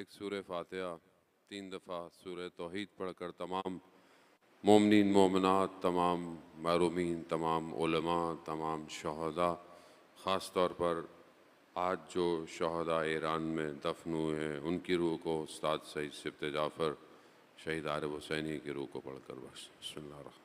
ایک سورہ فاتحہ 3 دفعہ سورہ توحید پڑھ کر تمام مومنین مومنات، تمام محرومین، تمام علماء، تمام شہداء، خاص طور پر آج جو شہداء ایران میں دفن ہوئے ہیں ان کی روح کو استاد سید سبط جعفر شہید عارف حسینی کی روح کو پڑھ کر بس بسم اللہ الرحمن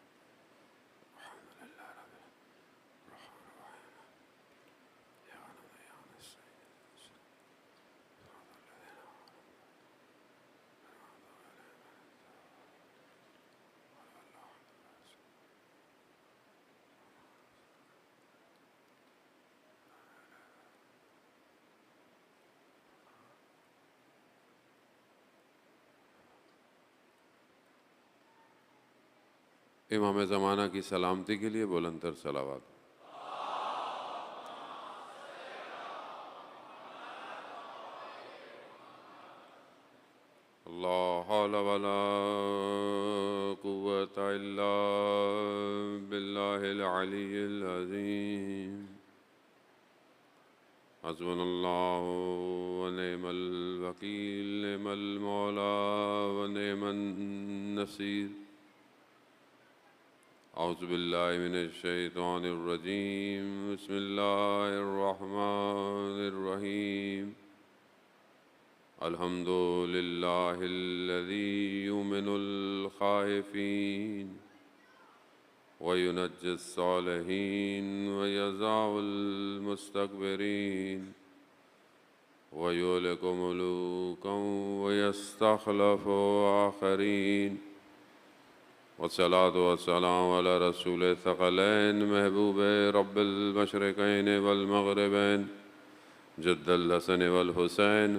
امام زمانہ کی سلامتی کے لیے بلند تر صلوات۔ لا حول ولا قوة إلا بالله العلي العظيم۔ حسبنا الله ونعم الوكيل، نعم المولى ونعم النصير۔ اعوذ باللہ من الشیطان الرجیم، بسم اللہ الرحمن الرحیم۔ الحمد للہ الذی یؤمن الخائفین وینجی الصالحین ویضع المستکبرین ویہلک ملوکا ویستخلف آخرین۔ والصلاة والسلام علی رسول الثقلین محبوب رب المشرقین والمغربین جد الحسن والحسین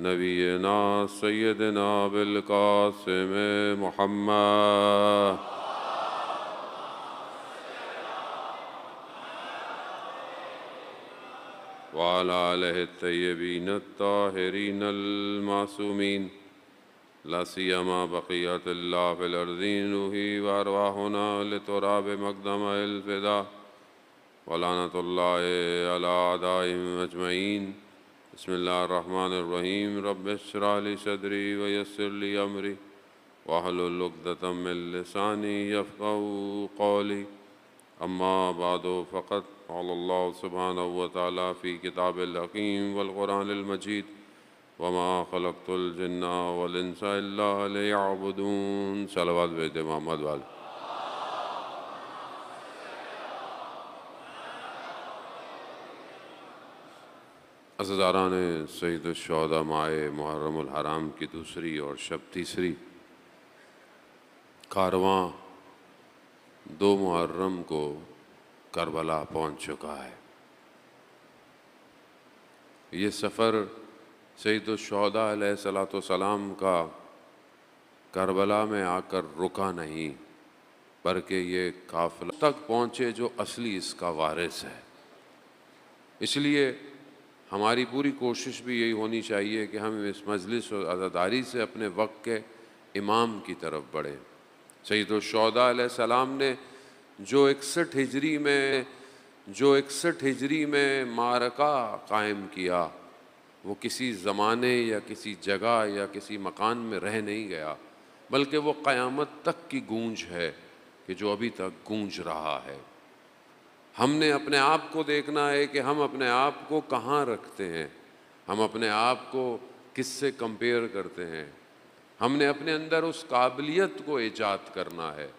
نبینا سیدنا بالقاسم محمد وعلی آلہ الطیبین الطاہرین المعصومین، لا سیما بقیت اللہ فی الارضین روحی وارواحنا لتراب مقدم الفدا ولعنت اللہ علی اعدائهم اجمعین۔ بسم اللہ الرحمن الرحیم۔ رب اشرح لی صدری ویسر لی امری واحلل عقدۃ من لسانی یفقہوا قولی۔ اما بعد فقد قال اللہ سبحانہ وتعالی فی کتاب الحکیم والقرآن المجید وما خلقت الجن والانس الا لیعبدون۔ صلوات بیت محمد والے۔ عزیزاران سید الشہداء ماہ محرم الحرام کی دوسری اور شب تیسری کارواں 2 محرم کو کربلا پہنچ چکا ہے۔ یہ سفر سید الشہداء علیہ السلام کا کربلا میں آ کر رکا نہیں، بلکہ یہ قافلہ تک پہنچے جو اصلی اس کا وارث ہے۔ اس لیے ہماری پوری کوشش بھی یہی ہونی چاہیے کہ ہم اس مجلس و عزاداری سے اپنے وقت کے امام کی طرف بڑھیں۔ سید الشہداء علیہ السلام نے جو 61 ہجری میں معرکہ قائم کیا، وہ کسی زمانے یا کسی جگہ یا کسی مکان میں رہ نہیں گیا، بلکہ وہ قیامت تک کی گونج ہے کہ جو ابھی تک گونج رہا ہے۔ ہم نے اپنے آپ کو دیکھنا ہے کہ ہم اپنے آپ کو کہاں رکھتے ہیں، ہم اپنے آپ کو کس سے کمپیئر کرتے ہیں۔ ہم نے اپنے اندر اس قابلیت کو ایجاد کرنا ہے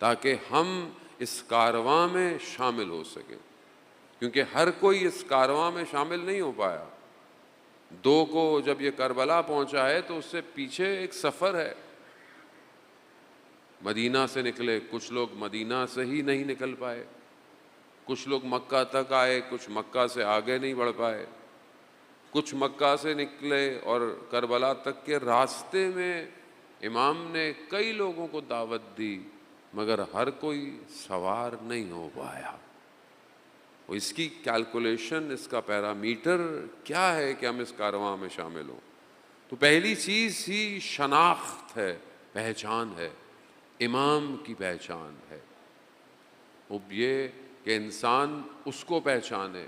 تاکہ ہم اس کارواں میں شامل ہو سکیں، کیونکہ ہر کوئی اس کارواں میں شامل نہیں ہو پایا۔ 2 کو جب یہ کربلا پہنچا ہے تو اس سے پیچھے ایک سفر ہے۔ مدینہ سے نکلے، کچھ لوگ مدینہ سے ہی نہیں نکل پائے، کچھ لوگ مکہ تک آئے، کچھ مکہ سے آگے نہیں بڑھ پائے، کچھ مکہ سے نکلے اور کربلا تک کے راستے میں امام نے کئی لوگوں کو دعوت دی، مگر ہر کوئی سوار نہیں ہو پایا۔ اس کی کیلکولیشن، اس کا پیرامیٹر کیا ہے کہ ہم اس کارواں میں شامل ہوں؟ تو پہلی چیز ہی شناخت ہے، پہچان ہے، امام کی پہچان ہے۔ اب یہ کہ انسان اس کو پہچانے۔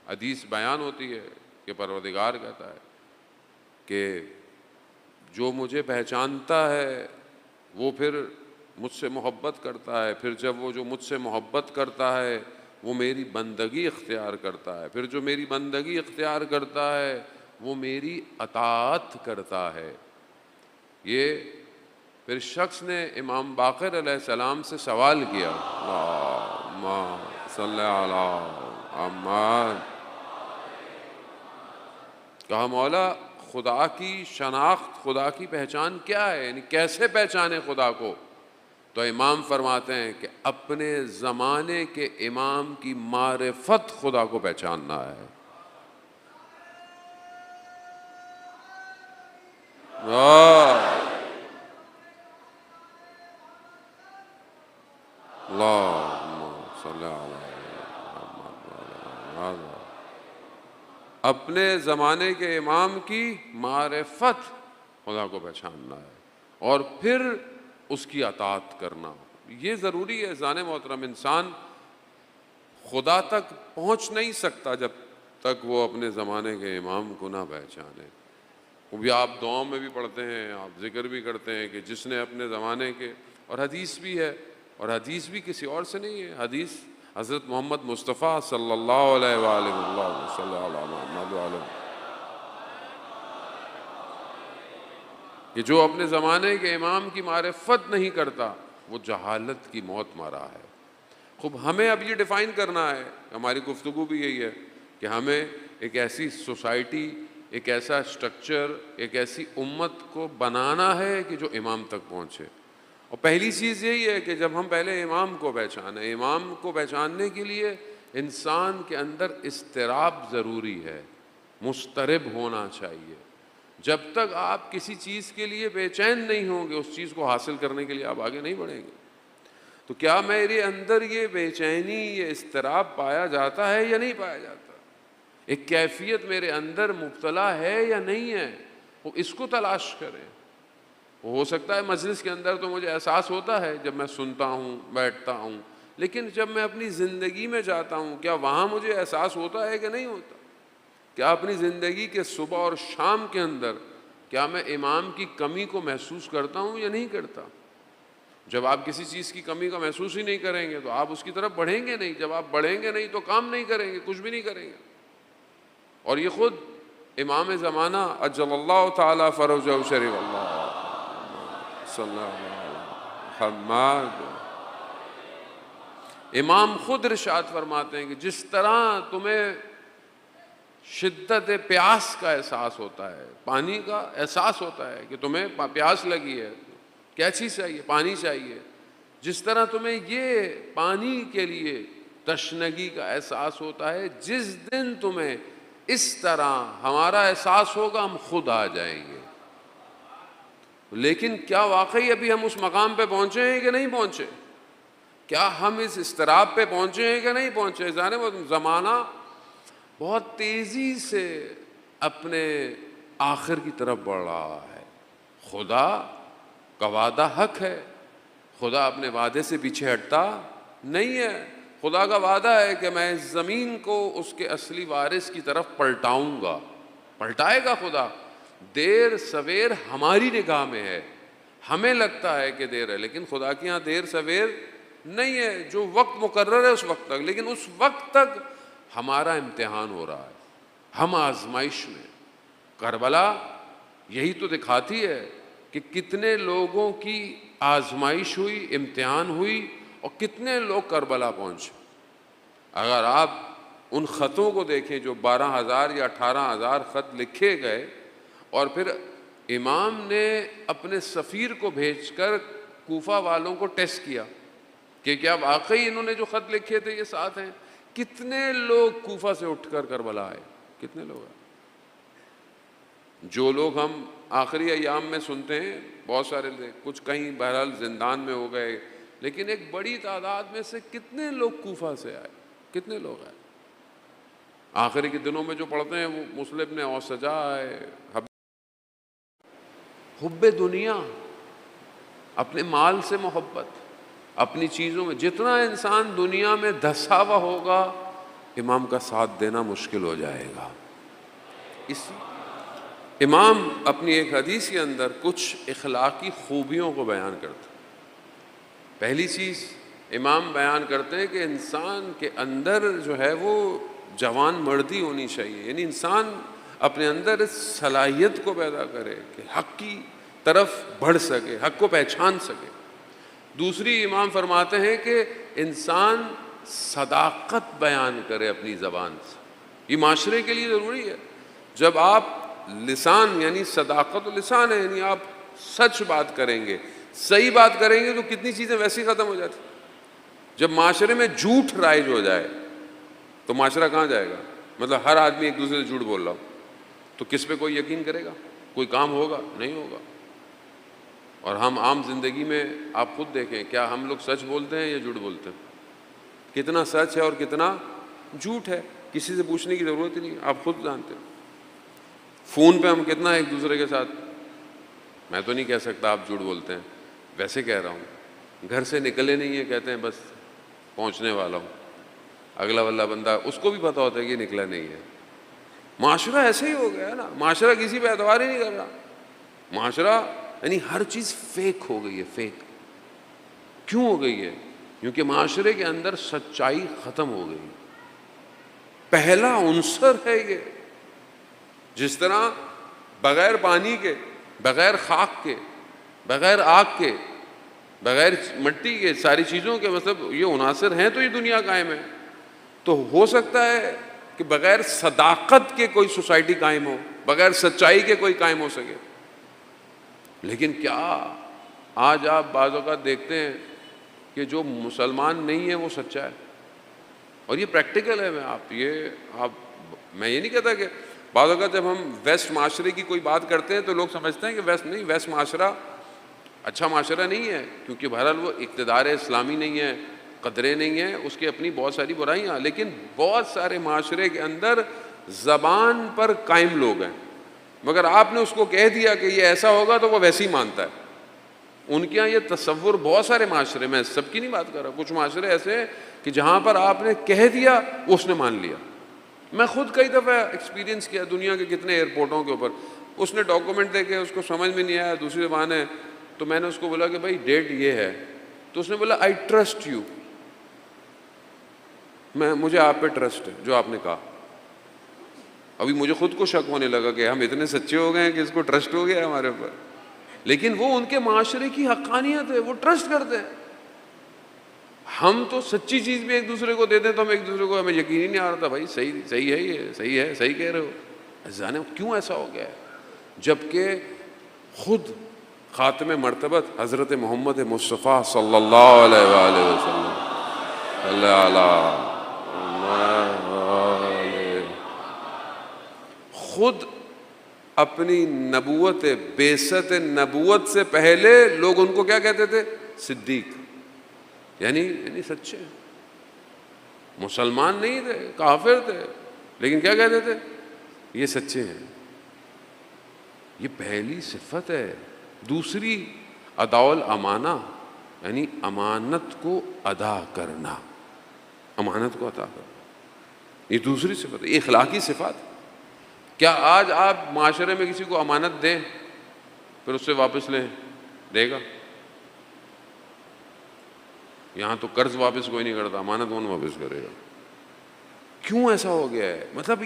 حدیث بیان ہوتی ہے کہ پروردگار کہتا ہے کہ جو مجھے پہچانتا ہے وہ پھر مجھ سے محبت کرتا ہے، پھر جب وہ جو مجھ سے محبت کرتا ہے وہ میری بندگی اختیار کرتا ہے، پھر جو میری بندگی اختیار کرتا ہے وہ میری اطاعت کرتا ہے۔ یہ پھر شخص نے امام باقر علیہ السلام سے سوال کیا، اللہم صلی علی محمد، کہا مولا خدا کی شناخت، خدا کی پہچان کیا ہے، یعنی کیسے پہچانے خدا کو؟ تو امام فرماتے ہیں کہ اپنے زمانے کے امام کی معرفت خدا کو پہچاننا ہے۔ اللہم صلی علی محمد، اپنے زمانے کے امام کی معرفت خدا کو پہچاننا ہے اور پھر اس کی اطاعت کرنا۔ یہ ضروری ہے ذہن محترم، انسان خدا تک پہنچ نہیں سکتا جب تک وہ اپنے زمانے کے امام کو نہ پہچانے۔ وہ بھی آپ دعاؤں میں بھی پڑھتے ہیں، آپ ذکر بھی کرتے ہیں کہ جس نے اپنے زمانے کے، اور حدیث بھی ہے، اور حدیث بھی کسی اور سے نہیں ہے، حدیث حضرت محمد مصطفیٰ صلی اللہ علیہ وآلہ وسلم کہ جو اپنے زمانے کے امام کی معرفت نہیں کرتا وہ جہالت کی موت مرا ہے۔ خوب ہمیں اب یہ ڈیفائن کرنا ہے، ہماری گفتگو بھی یہی ہے کہ ہمیں ایک ایسی سوسائٹی، ایک ایسا سٹرکچر، ایک ایسی امت کو بنانا ہے کہ جو امام تک پہنچے۔ اور پہلی چیز یہی ہے کہ جب ہم پہلے امام کو پہچانیں، امام کو پہچاننے کے لیے انسان کے اندر اضطراب ضروری ہے، مضطرب ہونا چاہیے۔ جب تک آپ کسی چیز کے لیے بے چین نہیں ہوں گے، اس چیز کو حاصل کرنے کے لیے آپ آگے نہیں بڑھیں گے۔ تو کیا میرے اندر یہ بے چینی، یہ اضطراب پایا جاتا ہے یا نہیں پایا جاتا؟ ایک کیفیت میرے اندر مبتلا ہے یا نہیں ہے؟ وہ اس کو تلاش کریں۔ ہو سکتا ہے مجلس کے اندر تو مجھے احساس ہوتا ہے جب میں سنتا ہوں، بیٹھتا ہوں، لیکن جب میں اپنی زندگی میں جاتا ہوں کیا وہاں مجھے احساس ہوتا ہے کہ نہیں ہوتا؟ کیا اپنی زندگی کے صبح اور شام کے اندر کیا میں امام کی کمی کو محسوس کرتا ہوں یا نہیں کرتا؟ جب آپ کسی چیز کی کمی کا محسوس ہی نہیں کریں گے تو آپ اس کی طرف بڑھیں گے نہیں، جب آپ بڑھیں گے نہیں تو کام نہیں کریں گے، کچھ بھی نہیں کریں گے۔ اور یہ خود امام زمانہ اجل اللہ تعالی فرجہ شریف اللہ صلی اللہ علیہ محمد، امام خود ارشاد فرماتے ہیں کہ جس طرح تمہیں شدت پیاس کا احساس ہوتا ہے، پانی کا احساس ہوتا ہے کہ تمہیں پیاس لگی ہے، کیا چیز چاہیے؟ پانی چاہیے، جس طرح تمہیں یہ پانی کے لیے تشنگی کا احساس ہوتا ہے، جس دن تمہیں اس طرح ہمارا احساس ہوگا ہم خود آ جائیں گے۔ لیکن کیا واقعی ابھی ہم اس مقام پہ پہنچے ہیں کہ نہیں پہنچے؟ کیا ہم اس اضطراب پہ پہنچے ہیں کہ نہیں پہنچے؟ زمانہ بہت تیزی سے اپنے آخر کی طرف بڑھ رہا ہے۔ خدا کا وعدہ حق ہے، خدا اپنے وعدے سے پیچھے ہٹتا نہیں ہے۔ خدا کا وعدہ ہے کہ میں اس زمین کو اس کے اصلی وارث کی طرف پلٹاؤں گا، پلٹائے گا خدا۔ دیر سویر ہماری نگاہ میں ہے، ہمیں لگتا ہے کہ دیر ہے، لیکن خدا کے ہاں دیر سویر نہیں ہے۔ جو وقت مقرر ہے اس وقت تک، لیکن اس وقت تک ہمارا امتحان ہو رہا ہے، ہم آزمائش میں۔ کربلا یہی تو دکھاتی ہے کہ کتنے لوگوں کی آزمائش ہوئی، امتحان ہوئی، اور کتنے لوگ کربلا پہنچے۔ اگر آپ ان خطوں کو دیکھیں جو 12,000 یا 18,000 خط لکھے گئے، اور پھر امام نے اپنے سفیر کو بھیج کر کوفہ والوں کو ٹیسٹ کیا کہ کیا واقعی انہوں نے جو خط لکھے تھے یہ ساتھ ہیں؟ کتنے لوگ کوفہ سے اٹھ کر کربلا آئے؟ کتنے لوگ ہیں؟ جو لوگ ہم آخری ایام میں سنتے ہیں، بہت سارے، کچھ کہیں بہرحال زندان میں ہو گئے، لیکن ایک بڑی تعداد میں سے کتنے لوگ کوفہ سے آئے؟ کتنے لوگ آئے؟ آخری کے دنوں میں جو پڑھتے ہیں وہ مسلم نے اور سجا ہے، حب دنیا، اپنے مال سے محبت، اپنی چیزوں میں، جتنا انسان دنیا میں دھسا ہوا ہوگا امام کا ساتھ دینا مشکل ہو جائے گا۔ امام اپنی ایک حدیث کے اندر کچھ اخلاقی خوبیوں کو بیان کرتے ہیں۔ پہلی چیز امام بیان کرتے ہیں کہ انسان کے اندر جو ہے وہ جوان مردی ہونی چاہیے، یعنی انسان اپنے اندر اس صلاحیت کو پیدا کرے کہ حق کی طرف بڑھ سکے، حق کو پہچان سکے۔ دوسری امام فرماتے ہیں کہ انسان صداقت بیان کرے اپنی زبان سے، یہ معاشرے کے لیے ضروری ہے۔ جب آپ لسان، یعنی صداقت و لسان ہے، یعنی آپ سچ بات کریں گے، صحیح بات کریں گے، تو کتنی چیزیں ویسے ہی ختم ہو جاتی۔ جب معاشرے میں جھوٹ رائج ہو جائے تو معاشرہ کہاں جائے گا؟ مطلب ہر آدمی ایک دوسرے سے جھوٹ بول رہا ہو تو کس پہ کوئی یقین کرے گا؟ کوئی کام ہوگا؟ نہیں ہوگا۔ اور ہم عام زندگی میں آپ خود دیکھیں، کیا ہم لوگ سچ بولتے ہیں یا جھوٹ بولتے ہیں؟ کتنا سچ ہے اور کتنا جھوٹ ہے، کسی سے پوچھنے کی ضرورت ہی نہیں، آپ خود جانتے ہیں۔ فون پہ ہم کتنا ایک دوسرے کے ساتھ، میں تو نہیں کہہ سکتا آپ جھوٹ بولتے ہیں، ویسے کہہ رہا ہوں، گھر سے نکلے نہیں ہیں، کہتے ہیں بس پہنچنے والا ہوں، اگلا والا بندہ اس کو بھی پتہ ہوتا ہے کہ نکلا نہیں ہے۔ معاشرہ ایسے ہی ہو گیا ہے نا، معاشرہ کسی پہ اعتبار ہی نہیں کر رہا۔ معاشرہ یعنی ہر چیز فیک ہو گئی ہے، فیک۔ کیوں ہو گئی ہے؟ کیونکہ معاشرے کے اندر سچائی ختم ہو گئی۔ پہلا عنصر ہے یہ، جس طرح بغیر پانی کے، بغیر خاک کے، بغیر آگ کے، بغیر مٹی کے، ساری چیزوں کے مطلب یہ عناصر ہیں تو یہ دنیا قائم ہے۔ تو ہو سکتا ہے کہ بغیر صداقت کے کوئی سوسائٹی قائم ہو، بغیر سچائی کے کوئی قائم ہو سکے۔ لیکن کیا آج آپ بعض اوقات دیکھتے ہیں کہ جو مسلمان نہیں ہے وہ سچا ہے، اور یہ پریکٹیکل ہے۔ میں یہ نہیں کہتا کہ بعض اوقات جب ہم ویسٹ معاشرے کی کوئی بات کرتے ہیں تو لوگ سمجھتے ہیں کہ ویسٹ معاشرہ اچھا معاشرہ نہیں ہے، کیونکہ بہرحال وہ اقتدار اسلامی نہیں ہے، قدریں نہیں ہیں، اس کی اپنی بہت ساری برائیاں، لیکن بہت سارے معاشرے کے اندر زبان پر قائم لوگ ہیں، مگر آپ نے اس کو کہہ دیا کہ یہ ایسا ہوگا تو وہ ویسے ہی مانتا ہے۔ ان کے یہاں یہ تصور بہت سارے معاشرے میں، سب کی نہیں بات کر رہا، کچھ معاشرے ایسے ہیں کہ جہاں پر آپ نے کہہ دیا اس نے مان لیا۔ میں خود کئی دفعہ ایکسپیرینس کیا دنیا کے کتنے ایئرپورٹوں کے اوپر، اس نے ڈاکومنٹ دے کے اس کو سمجھ میں نہیں آیا، دوسری زبان ہے، تو میں نے اس کو بولا کہ بھائی ڈیٹ یہ ہے، تو اس نے بولا آئی ٹرسٹ یو، مجھے آپ پہ ٹرسٹ ہے جو آپ نے کہا۔ ابھی مجھے خود کو شک ہونے لگا کہ ہم اتنے سچے ہو گئے ہیں کہ اس کو ٹرسٹ ہو گیا ہمارے اوپر، لیکن وہ ان کے معاشرے کی حقانیت ہے، وہ ٹرسٹ کرتے ہیں۔ ہم تو سچی چیز بھی ایک دوسرے کو دیتے ہیں تو ہم ایک دوسرے کو، ہمیں یقین ہی نہیں آ رہا تھا بھائی صحیح ہے، یہ صحیح ہے، صحیح کہہ رہے ہو۔ جانے کیوں ایسا ہو گیا ہے، جبکہ خود خاتم مرتبت حضرت محمد مصطفیٰ صلی اللہ علیہ وآلہ وسلم خود اپنی نبوت، بعثت نبوت سے پہلے لوگ ان کو کیا کہتے تھے؟ صدیق، یعنی سچے، مسلمان نہیں تھے، کافر تھے، لیکن کیا کہتے تھے؟ یہ سچے ہیں۔ یہ پہلی صفت ہے۔ دوسری ادا الامانہ، یعنی امانت کو ادا کرنا، امانت کو ادا کرنا، یہ دوسری صفت ہے، یہ اخلاقی صفات۔ کیا آج آپ معاشرے میں کسی کو امانت دیں پھر اس سے واپس لیں، دے گا؟ یہاں تو قرض واپس کوئی نہیں کرتا، امانت کون واپس کرے گا؟ کیوں ایسا ہو گیا ہے؟ مطلب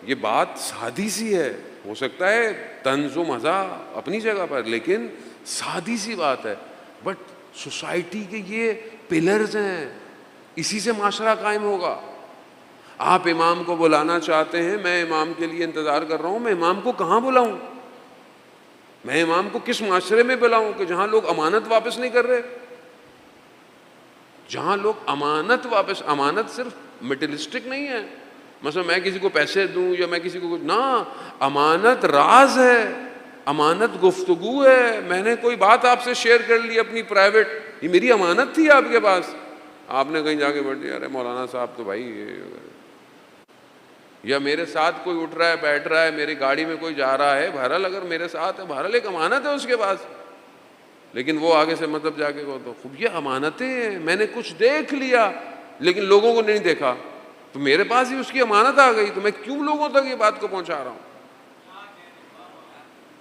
یہ بات سادی سی ہے، ہو سکتا ہے طنز و مزاح اپنی جگہ پر، لیکن سادی سی بات ہے، بٹ سوسائٹی کے یہ پلرز ہیں، اسی سے معاشرہ قائم ہوگا۔ آپ امام کو بلانا چاہتے ہیں، میں امام کے لیے انتظار کر رہا ہوں، میں امام کو کہاں بلاؤں؟ میں امام کو کس معاشرے میں بلاؤں کہ جہاں لوگ امانت واپس نہیں کر رہے، جہاں لوگ امانت صرف مٹیریلسٹک نہیں ہے، مثلا میں کسی کو پیسے دوں یا میں کسی کو کچھ، نہ، امانت راز ہے، امانت گفتگو ہے۔ میں نے کوئی بات آپ سے شیئر کر لی اپنی پرائیویٹ، یہ میری امانت تھی آپ کے پاس، آپ نے کہیں جا کے بیٹھ دیا، ارے مولانا صاحب تو بھائی، یا میرے ساتھ کوئی اٹھ رہا ہے بیٹھ رہا ہے، میری گاڑی میں کوئی جا رہا ہے، بہرحال اگر میرے ساتھ ہے، بہرحال ایک امانت ہے اس کے پاس، لیکن وہ آگے سے مطلب جا کے تو خوب یہ امانتیں ہیں، میں نے کچھ دیکھ لیا لیکن لوگوں کو نہیں دیکھا، تو میرے پاس ہی اس کی امانت آ گئی، تو میں کیوں لوگوں تک یہ بات کو پہنچا رہا ہوں؟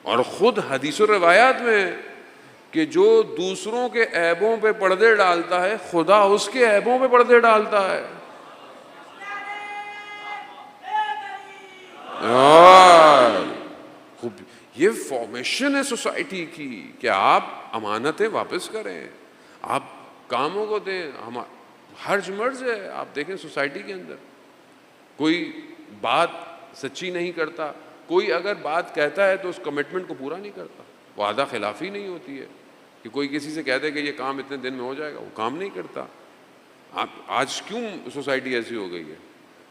اور خود حدیث و روایات میں ہے کہ جو دوسروں کے عیبوں پہ پردے ڈالتا ہے خدا اس کے عیبوں پہ پردے ڈالتا ہے. یہ فارمیشن ہے سوسائٹی کی کہ آپ امانتیں واپس کریں, آپ کاموں کو دیں. ہرج مرج ہے. آپ دیکھیں سوسائٹی کے اندر کوئی بات سچی نہیں کرتا, کوئی اگر بات کہتا ہے تو اس کمٹمنٹ کو پورا نہیں کرتا. وعدہ خلافی نہیں ہوتی ہے کہ کوئی کسی سے کہہ دے کہ یہ کام اتنے دن میں ہو جائے گا, وہ کام نہیں کرتا. آپ آج کیوں سوسائٹی ایسی ہو گئی ہے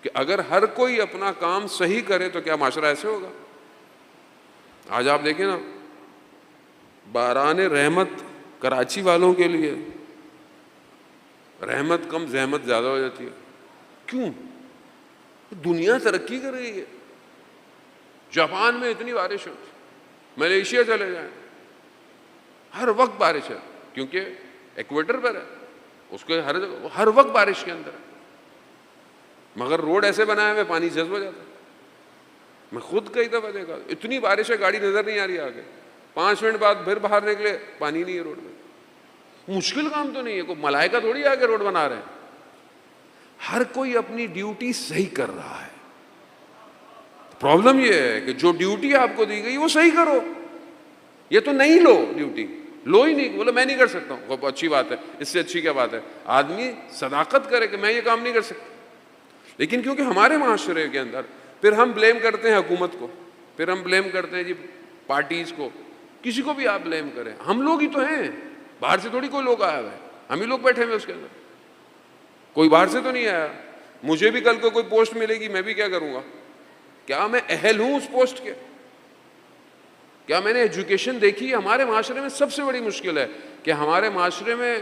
کہ اگر ہر کوئی اپنا کام صحیح کرے تو کیا معاشرہ ایسے ہوگا؟ آج آپ دیکھیں نا, باران رحمت کراچی والوں کے لیے رحمت کم زحمت زیادہ ہو جاتی ہے. کیوں؟ دنیا ترقی کر رہی ہے. جاپان میں اتنی بارش ہوتی, ملیشیا چلے جائیں ہر وقت بارش ہے کیونکہ ایکویٹر پر ہے, اس کو ہر وقت بارش کے اندر ہے. مگر روڈ ایسے بنائے ہوئے پانی جذب ہو جاتا ہے. میں خود کئی دفعہ دیکھا, اتنی بارش ہے گاڑی نظر نہیں آ رہی آگے, 5 منٹ بعد پھر باہر نکلے پانی نہیں ہے روڈ میں. مشکل کام تو نہیں ہے, کوئی ملائکہ تھوڑی آگے روڈ بنا رہے ہیں. ہر کوئی اپنی ڈیوٹی صحیح کر رہا ہے. پرابلم یہ ہے کہ جو ڈیوٹی آپ کو دی گئی وہ صحیح کرو. یہ تو نہیں لو ڈیوٹی, لو ہی نہیں, بولو میں نہیں کر سکتا ہوں, وہ اچھی بات ہے, اس سے اچھی کیا بات ہے. آدمی صداقت کرے کہ میں یہ کام نہیں کر سکتا. لیکن کیونکہ ہمارے معاشرے کے اندر پھر ہم بلیم کرتے ہیں حکومت کو, پھر ہم بلیم کرتے ہیں جی پارٹیز کو, کسی کو بھی آپ بلیم کریں, ہم لوگ ہی تو ہیں, باہر سے تھوڑی کوئی لوگ آیا ہوا ہے, ہم ہی لوگ بیٹھے ہوئے اس کے اندر, کوئی باہر سے تو نہیں آیا. مجھے بھی کل کو کوئی پوسٹ ملے گی, میں بھی کیا کروں گا؟ کیا میں اہل ہوں اس پوسٹ کے؟ کیا میں نے ایجوکیشن دیکھی؟ ہمارے معاشرے میں سب سے بڑی مشکل ہے کہ ہمارے معاشرے میں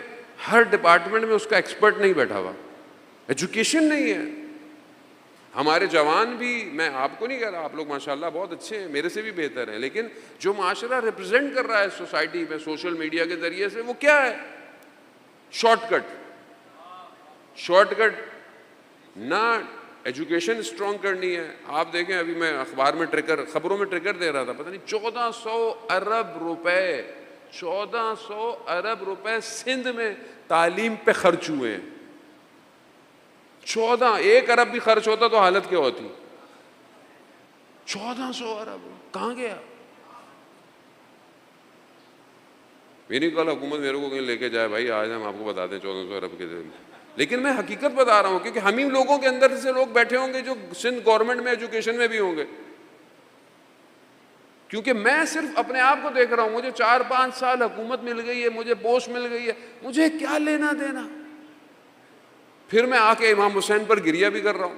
ہر ڈپارٹمنٹ میں اس کا ایکسپرٹ نہیں بیٹھا ہوا, ایجوکیشن نہیں ہے. ہمارے جوان بھی, میں آپ کو نہیں کہہ رہا, آپ لوگ ماشاءاللہ بہت اچھے ہیں, میرے سے بھی بہتر ہیں, لیکن جو معاشرہ ریپرزینٹ کر رہا ہے سوسائٹی میں سوشل میڈیا کے ذریعے سے, وہ کیا ہے؟ Short cut. شارٹ کٹ نہ ایجوکیشن اسٹرانگ کرنی ہے. آپ دیکھیں ابھی میں اخبار میں خبروں میں ٹریگر دے رہا تھا, پتہ نہیں 1400 ارب روپے 1400 ارب روپے سندھ میں تعلیم پہ خرچ ہوئے ہیں. 1 ارب بھی خرچ ہوتا تو حالت کیا ہوتی؟ 1400 ارب کہاں گیا؟ میری کل حکومت میرے کو کہیں لے کے جائے, بھائی آج ہم آپ کو بتا دیں 1400 ارب کے ذریعے, لیکن میں حقیقت بتا رہا ہوں کیونکہ ہم ہی لوگوں کے اندر سے لوگ بیٹھے ہوں گے جو سندھ گورنمنٹ میں ایجوکیشن میں بھی ہوں گے. کیونکہ میں صرف اپنے آپ کو دیکھ رہا ہوں, مجھے 4-5 سال حکومت مل گئی ہے, مجھے پوسٹ مل گئی ہے, مجھے کیا لینا دینا. پھر میں آ کے امام حسین پر گریہ بھی کر رہا ہوں.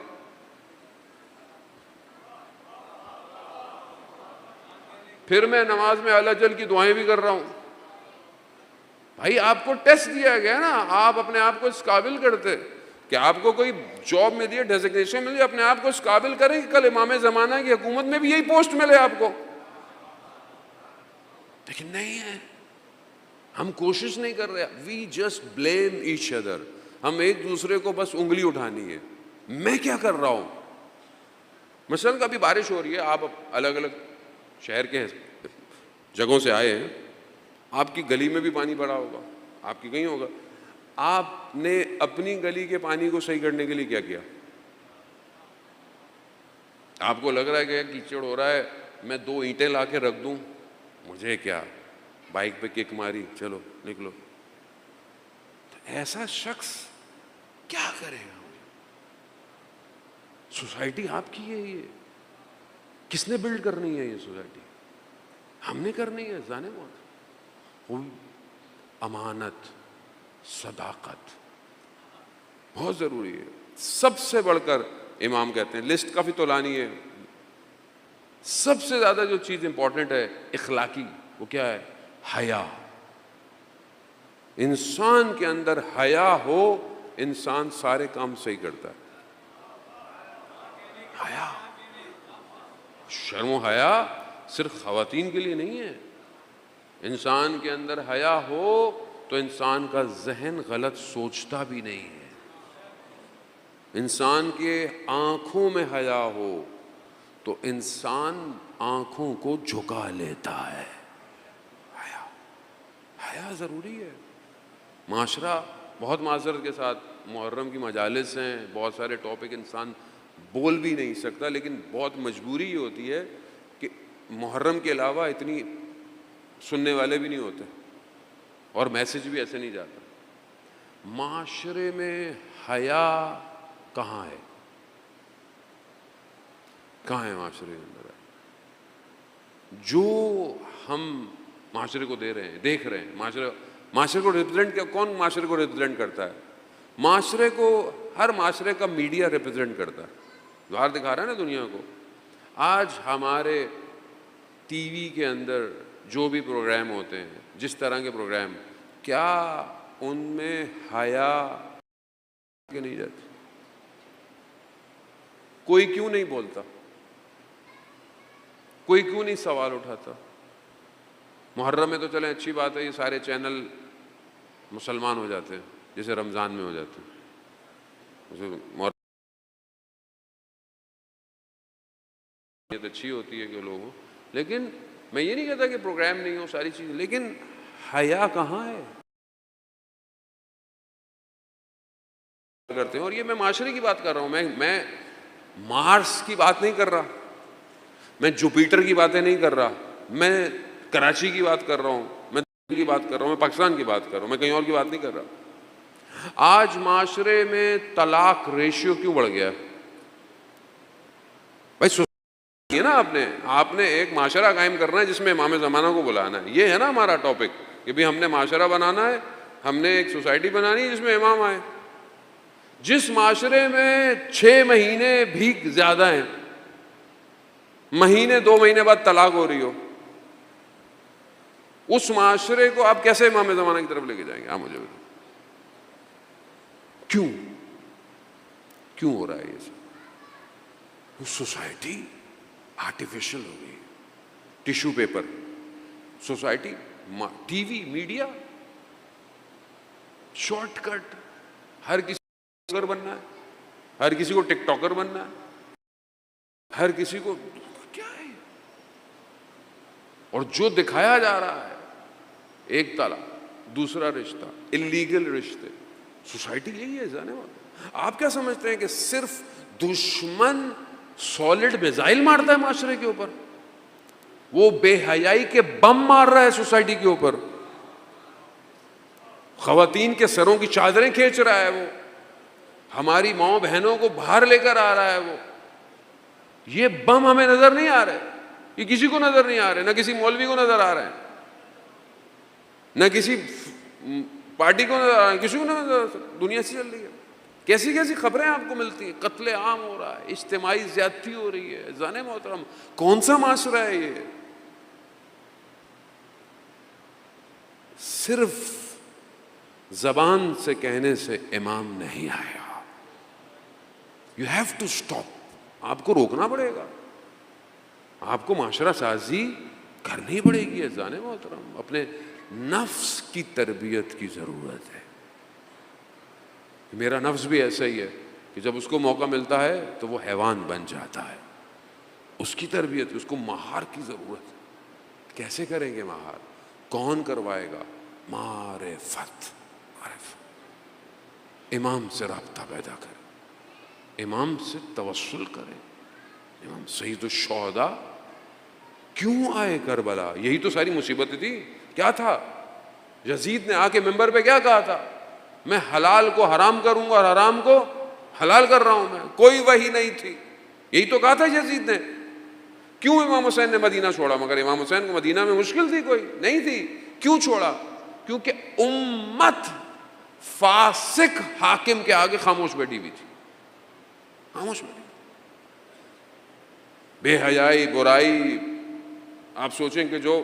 پھر میں نماز میں اعلی جل کی دعائیں بھی کر رہا ہوں. بھائی آپ کو ٹیسٹ دیا گیا نا, آپ اپنے آپ کو اس قابل کرتے کہ آپ کو کوئی جاب ملی ہے, ڈیزگنیشن ملی ہے, اپنے آپ کو اس قابل کریں کہ کل امام زمانہ کی حکومت میں بھی یہی پوسٹ ملے آپ کو. لیکن نہیں ہے, ہم کوشش نہیں کر رہے. We just blame each other. ہم ایک دوسرے کو بس انگلی اٹھانی ہے, میں کیا کر رہا ہوں. مثلاً کبھی بارش ہو رہی ہے, آپ الگ الگ شہر کے جگہوں سے آئے ہیں, آپ کی گلی میں بھی پانی بڑا ہوگا, آپ کی کہیں ہوگا. آپ نے اپنی گلی کے پانی کو صحیح کرنے کے لیے کیا کیا؟ آپ کو لگ رہا ہے کہ کیچڑ ہو رہا ہے, میں 2 اینٹیں لا کے رکھ دوں, مجھے کیا, بائک پہ کک ماری, چلو نکلو. ایسا شخص کیا کرے گا؟ سوسائٹی آپ کی ہے, یہ کس نے بلڈ کرنی ہے؟ یہ سوسائٹی ہم نے کرنی ہے. جانے بہت امانت, صداقت بہت ضروری ہے. سب سے بڑھ کر امام کہتے ہیں, لسٹ کافی طولانی ہے, سب سے زیادہ جو چیز امپورٹنٹ ہے اخلاقی, وہ کیا ہے؟ حیا. انسان کے اندر حیا ہو, انسان سارے کام صحیح کرتا ہے. حیا, شرم و حیا صرف خواتین کے لیے نہیں ہے. انسان کے اندر حیا ہو تو انسان کا ذہن غلط سوچتا بھی نہیں ہے. انسان کے آنکھوں میں حیا ہو تو انسان آنکھوں کو جھکا لیتا ہے. حیا ضروری ہے. معاشرہ بہت معذرت کے ساتھ محرم کی مجالس ہیں, بہت سارے ٹاپک انسان بول بھی نہیں سکتا, لیکن بہت مجبوری یہ ہوتی ہے کہ محرم کے علاوہ اتنی سننے والے بھی نہیں ہوتے اور میسج بھی ایسے نہیں جاتا. معاشرے میں حیا کہاں ہے؟ کہاں ہے معاشرے کے اندر؟ جو ہم معاشرے کو دے رہے ہیں, دیکھ رہے ہیں, معاشرے کو ریپرزینٹ کیا, کون معاشرے کو ریپرزینٹ کرتا ہے؟ معاشرے کو ہر معاشرے کا میڈیا ریپرزینٹ کرتا ہے, باہر دکھا رہا ہے نا دنیا کو. آج ہمارے ٹی وی کے اندر جو بھی پروگرام ہوتے ہیں, جس طرح کے پروگرام, کیا ان میں حیا کہ نہیں جاتی؟ کوئی کیوں نہیں بولتا؟ کوئی کیوں نہیں سوال اٹھاتا؟ محرم میں تو چلیں اچھی بات ہے, یہ سارے چینل مسلمان ہو جاتے ہیں جیسے رمضان میں ہو جاتے ہیں. یہ تو اچھی ہوتی ہے کہ لوگوں, لیکن میں یہ نہیں کہتا کہ پروگرام نہیں ہو, ساری چیزیں, لیکن حیا کہاں ہے؟ کرتے ہیں. اور یہ میں معاشرے کی بات کر رہا ہوں, میں مارس کی بات نہیں کر رہا, میں جوپیٹر کی باتیں نہیں کر رہا, میں کراچی کی بات کر رہا ہوں, میں کی بات کر رہا ہوں, میں پاکستان کی بات کر رہا ہوں, میں کہیں اور کی بات نہیں کر رہا. آج معاشرے میں طلاق ریشیو کیوں بڑھ گیا؟ بھائی یہ نا آپ نے ایک معاشرہ قائم کرنا ہے جس میں امام زمانہ کو بلانا ہے. یہ ہے نا ہمارا ٹاپک کہ بھی ہم نے معاشرہ بنانا ہے, ہم نے ایک سوسائٹی بنانی ہے جس میں امام آئے. جس معاشرے میں 6 مہینے بھی زیادہ ہیں, مہینے 2 مہینے بعد طلاق ہو رہی ہو, اس معاشرے کو آپ کیسے امام زمانہ کی طرف لے کے جائیں گے؟ آپ مجھے بتائیں کیوں ہو رہا ہے یہ سب؟ سوسائٹی آرٹیفیشل ہو گئی. Tissue paper society, TV, media, shortcut, ہر کسی کو بلاگر بننا ہے, ہر کسی کو ٹک ٹاکر بننا ہے, ہر کسی کو کیا ہے. اور جو دکھایا جا رہا ہے, ایک طلاق, دوسرا رشتہ, اللیگل رشتے, سوسائٹی یہی ہے جانے والا. آپ کیا سمجھتے ہیں کہ صرف دشمن سالڈ میزائل مارتا ہے معاشرے کے اوپر؟ وہ بے حیائی کے بم مار رہا ہے سوسائٹی کے اوپر, خواتین کے سروں کی چادریں کھینچ رہا ہے, وہ ہماری ماؤں بہنوں کو باہر لے کر آ رہا ہے. وہ یہ بم ہمیں نظر نہیں آ رہے, یہ کسی کو نظر نہیں آ رہے, نہ کسی مولوی کو نظر آ رہے ہیں, نہ کسی پارٹی کو نظر آ رہے ہیں, کسی کو نظر. دنیا سے چل رہی ہے, کیسی کیسی خبریں آپ کو ملتی ہیں, قتل عام ہو رہا ہے, اجتماعی زیادتی ہو رہی ہے. زانے محترم, کون سا معاشرہ ہے یہ؟ صرف زبان سے کہنے سے امام نہیں آیا. You have to stop. آپ کو روکنا پڑے گا, آپ کو معاشرہ سازی کرنی پڑے گی. زانے محترم, اپنے نفس کی تربیت کی ضرورت ہے. میرا نفس بھی ایسا ہی ہے کہ جب اس کو موقع ملتا ہے تو وہ حیوان بن جاتا ہے. اس کی تربیت, اس کو مہار کی ضرورت ہے. کیسے کریں گے مہار؟ کون کروائے گا؟ معرفت. امام سے رابطہ پیدا کریں, امام سے توسل کریں. امام سید الشہداء کیوں آئے کربلا؟ یہی تو ساری مصیبتیں تھی. کیا تھا؟ یزید نے آ کے ممبر پہ کیا کہا تھا؟ میں حلال کو حرام کروں گا اور حرام کو حلال کر رہا ہوں. میں کوئی وحی نہیں تھی, یہی تو کہا تھا یزید نے. کیوں امام حسین نے مدینہ چھوڑا؟ مگر امام حسین کو مدینہ میں مشکل تھی, کوئی نہیں تھی. کیوں چھوڑا؟ کیونکہ امت فاسق حاکم کے آگے خاموش بیٹھی ہوئی تھی. خاموش بیٹھی, بے حیائی, برائی. آپ سوچیں کہ جو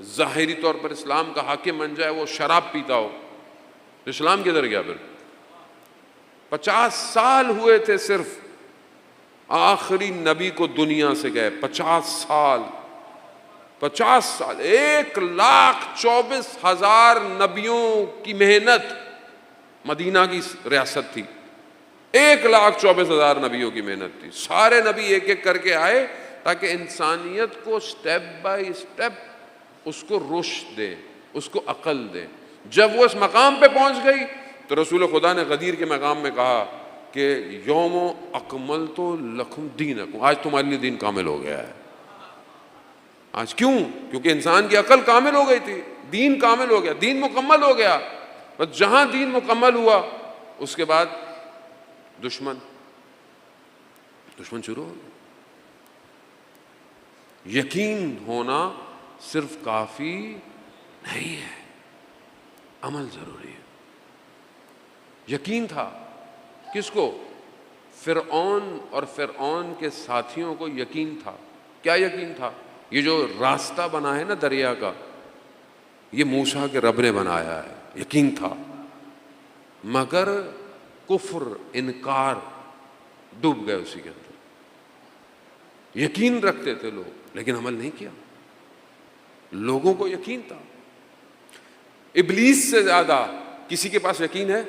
ظاہری طور پر اسلام کا حاکم بن جائے وہ شراب پیتا ہو, تو اسلام کدھر گیا پھر؟ 50 سال ہوئے تھے صرف, آخری نبی کو دنیا سے گئے. 50 سال, 1,24,000 نبیوں کی محنت. مدینہ کی ریاست تھی, 1,24,000 نبیوں کی محنت تھی. سارے نبی ایک ایک کر کے آئے, تاکہ انسانیت کو سٹیپ بائی سٹیپ اس کو رشد دے، اس کو عقل دے۔ جب وہ اس مقام پہ پہنچ گئی تو رسول خدا نے غدیر کے مقام میں کہا کہ یوم اکملت لکم دینکم، آج تمہارے لیے دین کامل ہو گیا ہے۔ آج کیوں؟ کیونکہ انسان کی عقل کامل ہو گئی تھی، دین کامل ہو گیا، دین مکمل ہو گیا۔ بس جہاں دین مکمل ہوا اس کے بعد دشمن شروع ہو گیا۔ یقین ہونا صرف کافی نہیں ہے، عمل ضروری ہے۔ یقین تھا کس کو؟ فرعون اور فرعون کے ساتھیوں کو یقین تھا۔ کیا یقین تھا؟ یہ جو راستہ بنا ہے نا دریا کا، یہ موسیٰ کے رب نے بنایا ہے، یقین تھا۔ مگر کفر، انکار، ڈوب گئے اسی کے اندر۔ یقین رکھتے تھے لوگ لیکن عمل نہیں کیا۔ لوگوں کو یقین تھا۔ ابلیس سے زیادہ کسی کے پاس یقین ہے؟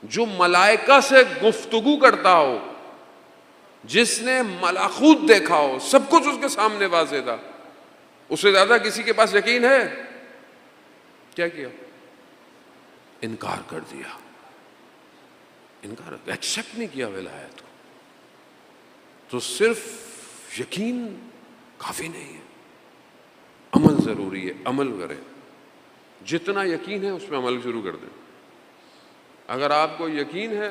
جو ملائکہ سے گفتگو کرتا ہو، جس نے ملکوت دیکھا ہو، سب کچھ اس کے سامنے واضح تھا، اس سے زیادہ کسی کے پاس یقین ہے؟ کیا کیا؟ انکار کر دیا، ایکسیپٹ نہیں کیا ولایت کو۔ تو صرف یقین کافی نہیں ہے، عمل ضروری ہے۔ عمل کریں، جتنا یقین ہے اس پہ عمل شروع کر دیں۔ اگر آپ کو یقین ہے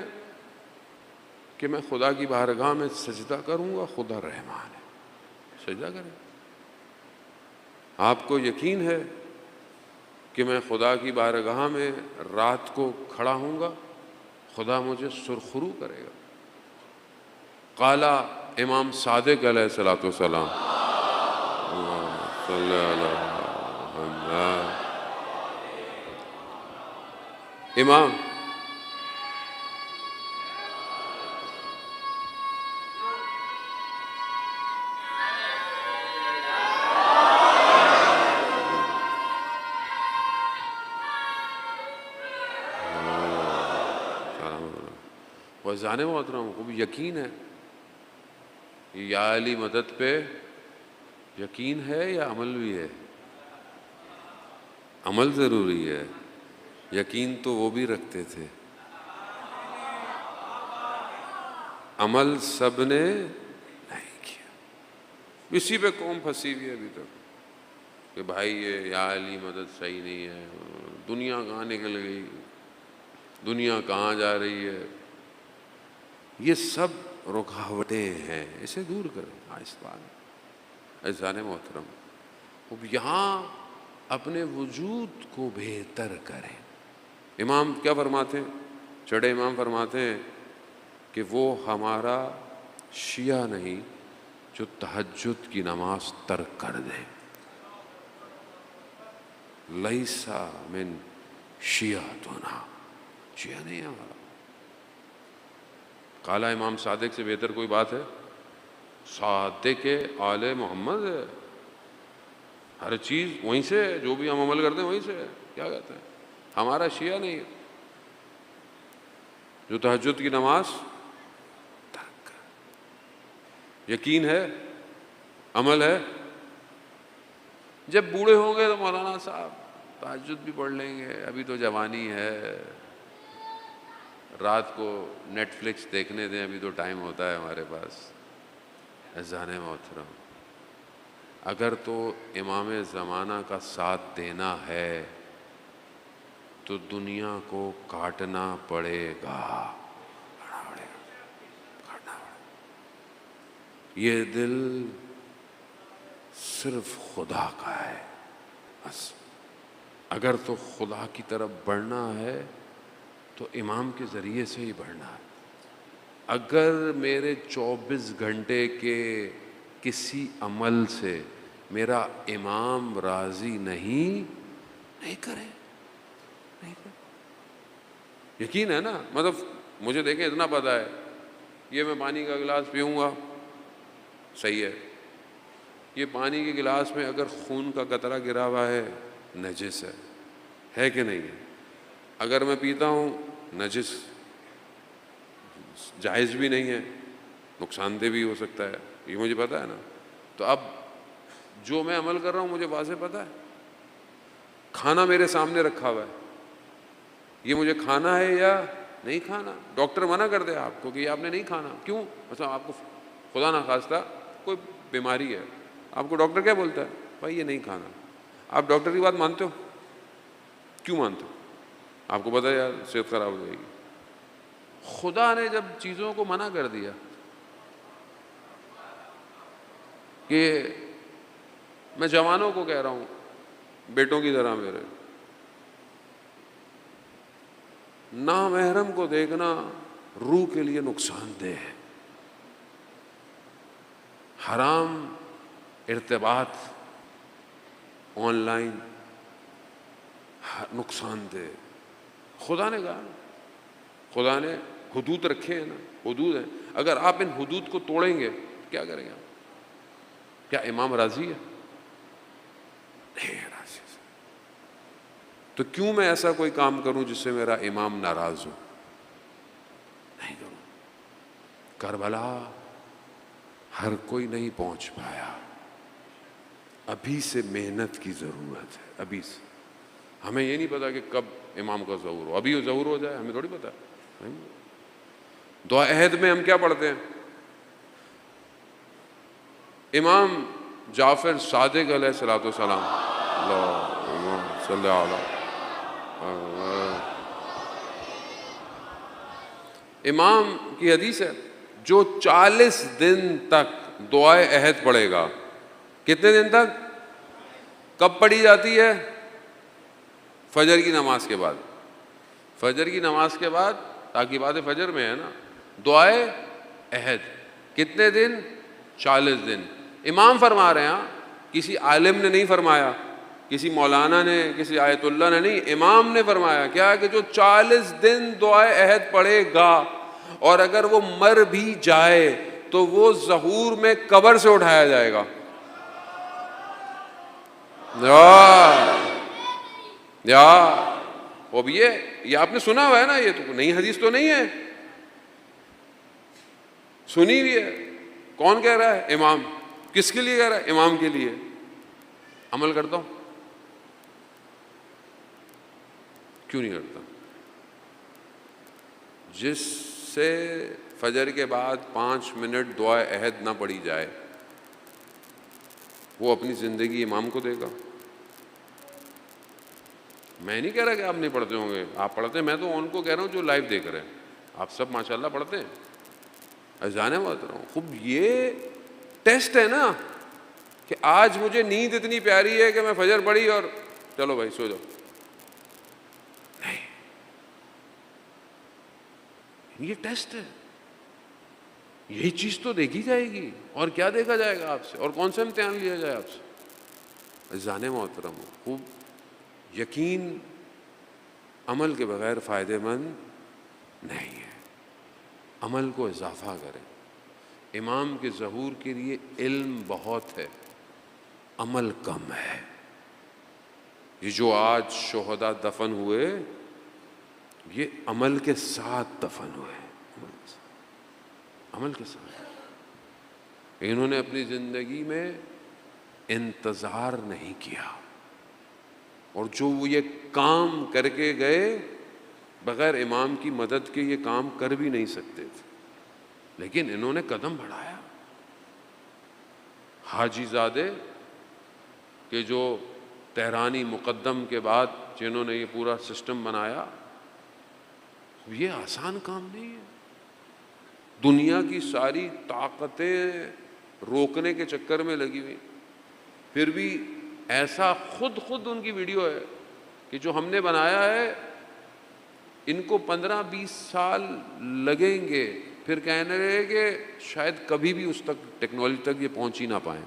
کہ میں خدا کی بارگاہ میں سجدہ کروں گا، خدا رحمان ہے، سجدہ کریں۔ آپ کو یقین ہے کہ میں خدا کی بارگاہ میں رات کو کھڑا ہوں گا، خدا مجھے سرخرو کرے گا۔ قال امام صادق علیہ الصلوۃ والسلام، صلی اللہ امام وزان محترم کو بھی یقین ہے، یا علی مدد پہ یقین ہے یا عمل بھی ہے؟ عمل ضروری ہے، یقین تو وہ بھی رکھتے تھے، عمل سب نے نہیں کیا۔ اسی پہ قوم پھنسی ہوئی ہے ابھی تک کہ بھائی یہ یا علی مدد صحیح نہیں ہے، دنیا کہاں نکل گئی، دنیا کہاں جا رہی ہے۔ یہ سب رکاوٹیں ہیں، اسے دور کریں آہستہ عزیزان محترم۔ اب یہاں اپنے وجود کو بہتر کریں۔ امام کیا فرماتے ہیں؟ چڑھے امام فرماتے ہیں کہ وہ ہمارا شیعہ نہیں جو تہجد کی نماز ترک کر دے۔ لیسا من شیعتنا، شیعہ نہیں ہمارا۔ قال امام صادق سے بہتر کوئی بات ہے؟ صادق آل محمد ہے، ہر چیز وہیں سے ہے، جو بھی ہم عمل کرتے ہیں وہیں سے ہے۔ کیا کہتے ہیں؟ ہمارا شیعہ نہیں ہے جو تہجد کی نماز ترک کر۔ یقین ہے، عمل ہے۔ جب بوڑھے ہوں گے تو مولانا صاحب تہجد بھی پڑھ لیں گے، ابھی تو جوانی ہے، رات کو نیٹ فلکس دیکھنے دیں، ابھی تو ٹائم ہوتا ہے ہمارے پاس۔ عزیزان محترم، اگر تو امام زمانہ کا ساتھ دینا ہے تو دنیا کو کاٹنا پڑے گا، کاٹنا پڑے گا۔ یہ دل صرف خدا کا ہے، بس اگر تو خدا کی طرف بڑھنا ہے تو امام کے ذریعے سے ہی بڑھنا ہے۔ اگر میرے 24 گھنٹے کے کسی عمل سے میرا امام راضی نہیں کرے، نہیں کرے۔ یقین ہے نا، مطلب مجھے دیکھیں اتنا پتہ ہے، یہ میں پانی کا گلاس پیوں گا، صحیح ہے، یہ پانی کے گلاس میں اگر خون کا قطرہ گرا ہوا ہے، نجس ہے کہ نہیں ہے؟ اگر میں پیتا ہوں، نجس، جائز بھی نہیں ہے، نقصان دہ بھی ہو سکتا ہے۔ یہ مجھے پتہ ہے نا. تو اب جو میں عمل کر رہا ہوں مجھے واضح پتہ ہے. کھانا میرے سامنے رکھا ہوا ہے, یہ مجھے کھانا ہے یا نہیں کھانا. ڈاکٹر منع کر دے آپ کو کہ یہ آپ نے نہیں کھانا. کیوں؟ مثلا آپ کو خدا نخواستہ کوئی بیماری ہے, آپ کو ڈاکٹر کیا بولتا ہے؟ بھائی یہ نہیں کھانا. آپ ڈاکٹر کی بات مانتے ہو؟ کیوں مانتے ہو؟ آپ کو پتہ ہے یار صحت خراب ہو جائے گی. خدا نے جب چیزوں کو منع کر دیا کہ میں جوانوں کو کہہ رہا ہوں بیٹوں کی طرح میرے, نامحرم کو دیکھنا روح کے لیے نقصان دہ ہے. حرام ارتباط آن لائن نقصان دہ. خدا نے کہا, خدا نے حدود رکھے ہیں نا, حدود ہیں. اگر آپ ان حدود کو توڑیں گے کیا کریں گے آپ؟ کیا امام راضی ہے؟ نہیں راضی. تو کیوں میں ایسا کوئی کام کروں جس سے میرا امام ناراض ہو؟ نہیں کروں. کربلا ہر کوئی نہیں پہنچ پایا, ابھی سے محنت کی ضرورت ہے. ابھی سے. ہمیں یہ نہیں پتا کہ کب امام کا ظہور ہو, ابھی وہ ظہور ہو جائے ہمیں تھوڑی پتا. دعا عہد میں ہم کیا پڑھتے ہیں؟ امام جعفر صادق علیہ الصلوۃ والسلام, اللہم صلی علی. امام کی حدیث ہے جو 40 دن تک دعائے عہد پڑھے گا. کتنے دن تک؟ کب پڑھی جاتی ہے؟ فجر کی نماز کے بعد. فجر کی نماز کے بعد, تاکہ بعد فجر میں ہے نا دعائے عہد. کتنے دن؟ 40 دن. امام فرما رہے ہیں, کسی عالم نے نہیں فرمایا, کسی مولانا نے, کسی آیت اللہ نے نہیں, امام نے فرمایا کیا کہ جو 40 دن دعائے عہد پڑھے گا اور اگر وہ مر بھی جائے تو وہ ظہور میں قبر سے اٹھایا جائے گا. یا اب یہ آپ نے سنا ہوا ہے نا, یہ تو نئی حدیث تو نہیں ہے, سنی ہوئی ہے. کون کہہ رہا ہے؟ امام. کس کے لیے کہہ رہا ہے؟ امام کے لیے. عمل کرتا ہوں؟ کیوں نہیں کرتا؟ جس سے فجر کے بعد 5 منٹ دعائے عہد نہ پڑھی جائے وہ اپنی زندگی امام کو دے گا. میں نہیں کہہ رہا کہ آپ نہیں پڑھتے ہوں گے, آپ پڑھتے ہیں. میں تو ان کو کہہ رہا ہوں جو لائیو دیکھ رہے ہیں. آپ سب ماشاءاللہ پڑھتے ہیں, اذان بات رہا ہوں. خوب یہ ٹیسٹ ہے نا کہ آج مجھے نیند اتنی پیاری ہے کہ میں فجر پڑھی اور چلو بھائی سو جاؤ. نہیں, یہ ٹیسٹ ہے. یہی چیز تو دیکھی جائے گی, اور کیا دیکھا جائے گا آپ سے, اور کون سا امتحان لیا جائے آپ سے. اذان محترم ہو, خوب یقین عمل کے بغیر فائدہ مند نہیں ہے. عمل کو اضافہ کریں. امام کے ظہور کے لیے علم بہت ہے, عمل کم ہے. یہ جو آج شہداء دفن ہوئے یہ عمل کے ساتھ دفن ہوئے, عمل کے ساتھ. انہوں نے اپنی زندگی میں انتظار نہیں کیا, اور جو وہ یہ کام کر کے گئے بغیر امام کی مدد کے یہ کام کر بھی نہیں سکتے تھے, لیکن انہوں نے قدم بڑھایا. حاجی زادے کہ جو تہرانی مقدم کے بعد جنہوں نے یہ پورا سسٹم بنایا, یہ آسان کام نہیں ہے. دنیا کی ساری طاقتیں روکنے کے چکر میں لگی ہوئی, پھر بھی ایسا خود ان کی ویڈیو ہے کہ جو ہم نے بنایا ہے ان کو 15-20 سال لگیں گے, پھر کہنے رہے کہ شاید کبھی بھی اس تک ٹیکنالوجی تک یہ پہنچ ہی نہ پائیں.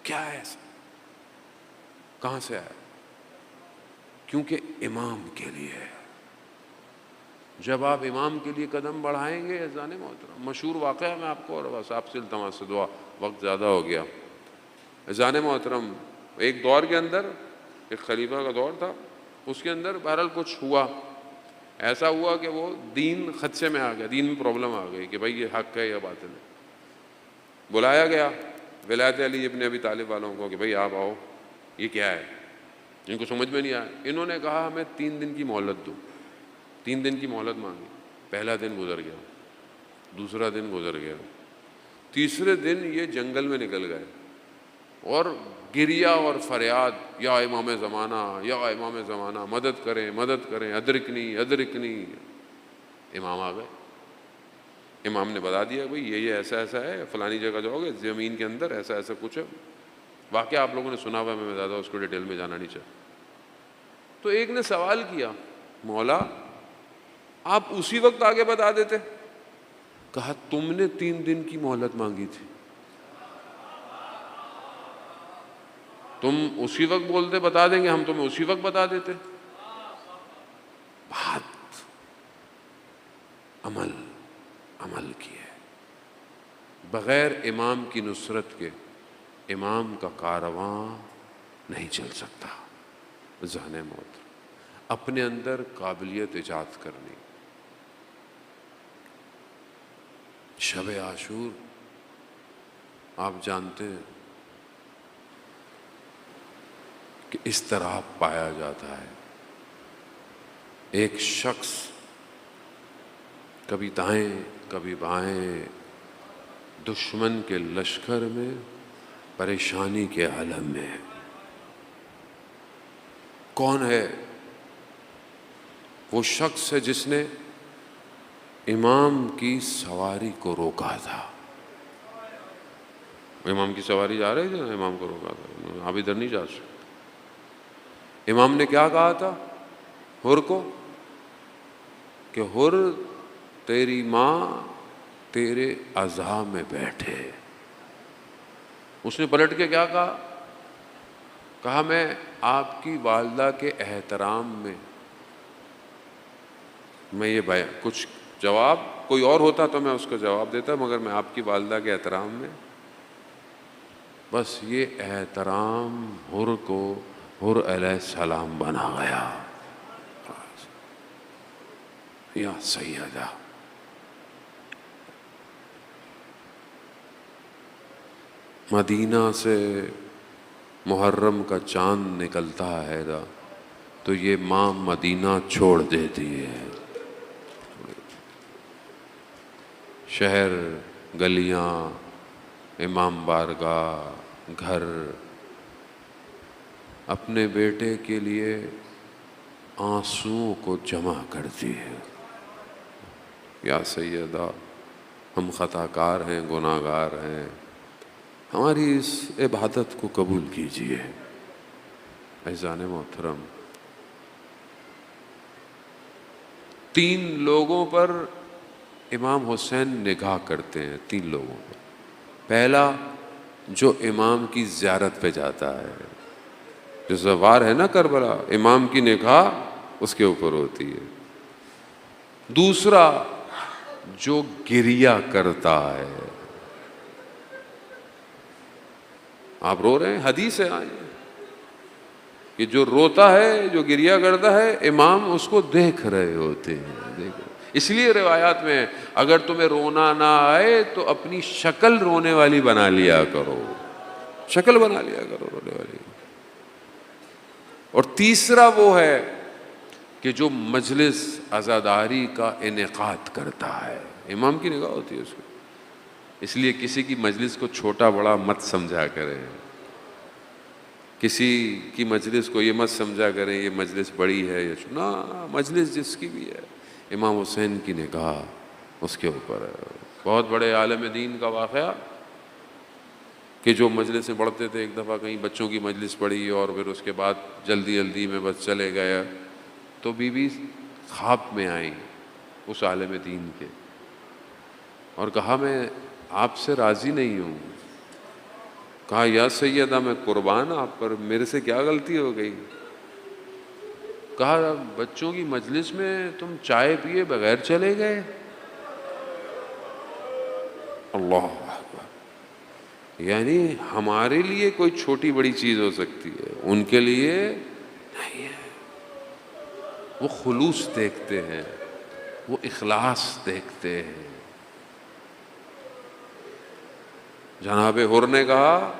کیا ہے ایسا؟ کہاں سے آیا؟ کیونکہ امام کے لیے ہے. جب آپ امام کے لیے قدم بڑھائیں گے, اذان محترم مشہور واقعہ میں آپ کو, اور بس آپ سے التماس سے دعا, وقت زیادہ ہو گیا. اذان محترم ایک دور کے اندر, ایک خلیفہ کا دور تھا, اس کے اندر بہرحال کچھ ہوا, ایسا ہوا کہ وہ دین خدشے میں آ گیا, دین میں پرابلم آ گئی کہ بھائی یہ حق ہے یا باطل ہے. بلایا گیا ولایت علی ابن ابی طالب والوں کو کہ بھئی آپ آؤ، یہ کیا ہے؟ ان کو سمجھ میں نہیں آیا. انہوں نے کہا ہمیں 3 دن کی مہلت دو. 3 دن کی مہلت مانگی. پہلا دن گزر گیا، دوسرا دن گزر گیا، تیسرے دن یہ جنگل میں نکل گئے اور گریا اور فریاد، یا امام زمانہ، یا امام زمانہ، مدد کریں مدد کریں، ادرکنی ادرکنی. امام آ گئے. امام نے بتا دیا بھئی یہ ایسا ایسا ہے، فلانی جگہ جاؤ گے، زمین کے اندر ایسا ایسا کچھ ہے. واقعہ آپ لوگوں نے سنا ہوا ہے، میں زیادہ اس کو ڈیٹیل میں جانا نہیں چاہتا. تو ایک نے سوال کیا، مولا آپ اسی وقت آگے بتا دیتے. کہا تم نے 3 دن کی مہلت مانگی تھی، تم اسی وقت بولتے بتا دیں گے، ہم تمہیں اسی وقت بتا دیتے. بات عمل عمل کی ہے. بغیر امام کی نصرت کے امام کا کارواں نہیں چل سکتا. ذہن موت اپنے اندر قابلیت ایجاد کرنی. شب عاشور آپ جانتے ہیں کہ اس طرح پایا جاتا ہے، ایک شخص کبھی دائیں کبھی بائیں دشمن کے لشکر میں پریشانی کے عالم میں ہے. کون ہے؟ وہ شخص ہے جس نے امام کی سواری کو روکا تھا. امام کی سواری جا رہے تھے، امام کو روکا تھا، آپ ادھر نہیں جا سکتے. امام نے کیا کہا تھا حر کو کہ حر تیری ماں تیرے عزا میں بیٹھے. اس نے پلٹ کے کیا کہا؟ کہا میں آپ کی والدہ کے احترام میں یہ کچھ جواب کوئی اور ہوتا تو میں اس کو جواب دیتا، مگر میں آپ کی والدہ کے احترام میں بس یہ احترام حر کو حر علیہ السلام بنا گیا. یا سیدہ مدینہ سے محرم کا چاند نکلتا ہے تو یہ ماں مدینہ چھوڑ دیتی ہے. شہر، گلیاں، امام بارگاہ، گھر، اپنے بیٹے کے لیے آنسوؤں کو جمع کرتی ہے. یا سیدہ ہم خطا کار ہیں، گناہ گار ہیں، ہماری اس عبادت کو قبول کیجیے. عزیزان محترم، 3 لوگوں پر امام حسین نگاہ کرتے ہیں. 3 لوگوں پر. پہلا جو امام کی زیارت پہ جاتا ہے، جو زوار ہے نا کربلا، امام کی نگاہ اس کے اوپر ہوتی ہے. دوسرا جو گریہ کرتا ہے. آپ رو رہے ہیں، حدیث ہے کہ جو روتا ہے، جو گریہ کرتا ہے، امام اس کو دیکھ رہے ہوتے ہیں. اس لیے روایات میں اگر تمہیں رونا نہ آئے تو اپنی شکل رونے والی بنا لیا کرو، شکل بنا لیا کرو رونے والی. اور تیسرا وہ ہے کہ جو مجلس عزاداری کا انعقاد کرتا ہے، امام کی نگاہ ہوتی ہے اس کو. اس لیے کسی کی مجلس کو چھوٹا بڑا مت سمجھا کریں، کسی کی مجلس کو یہ مت سمجھا کریں یہ مجلس بڑی ہے یا نہ، مجلس جس کی بھی ہے امام حسین کی نگاہ اس کے اوپر ہے. بہت بڑے عالم دین کا واقعہ کہ جو مجلسیں پڑھتے تھے، ایک دفعہ کہیں بچوں کی مجلس پڑھی اور پھر اس کے بعد جلدی جلدی میں بس چلے گئے، تو بی بی خواب میں آئیں اس عالم دین کے اور کہا میں آپ سے راضی نہیں ہوں. کہا یا سیدہ میں قربان آپ پر، میرے سے کیا غلطی ہو گئی؟ کہا بچوں کی مجلس میں تم چائے پیے بغیر چلے گئے. اللہ اکبر. یعنی ہمارے لیے کوئی چھوٹی بڑی چیز ہو سکتی ہے، ان کے لیے نہیں ہے. وہ خلوص دیکھتے ہیں، وہ اخلاص دیکھتے ہیں. جناب حر نے کہا